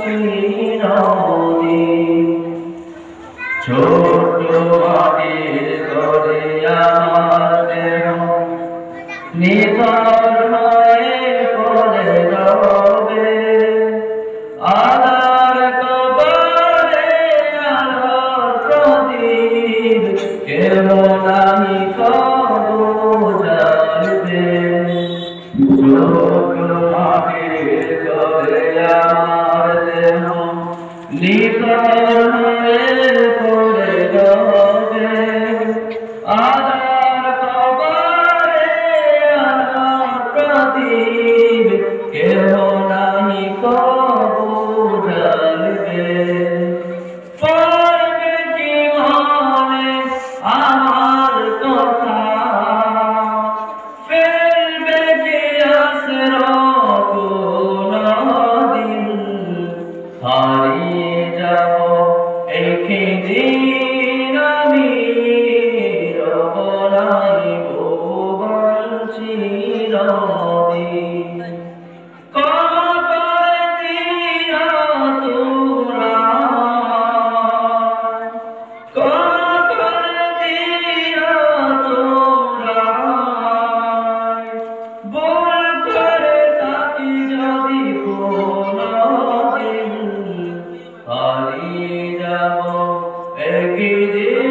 চিরদিন। ছোট মাটির ঘরে আমার দেহ নিথর হয়ে পড়ে রবে, আধার কবরে আলোর প্রদীপ কেউ নাহি কবু জ্বালবে। ছোট মাটির ঘরে আমার দেহ নিথর হয়ে পড়ে রবে, আধার কবরে আলোর প্রদীপ কেহ নাহি কবু জ্বালবে। পড়বে কি মনে আমার কথা, ফেলবে কি আশ্রয় কোনদিন, হারিয়ে যাব একদিন আমি, রব নাই ভুবন চিরদিন। ক্ষমা করে দিও তোমরা, ক্ষমা করে দিও তোমরা, ভুল করে থাকি যদি কোনদিন, হারিয়ে যাব একদিন।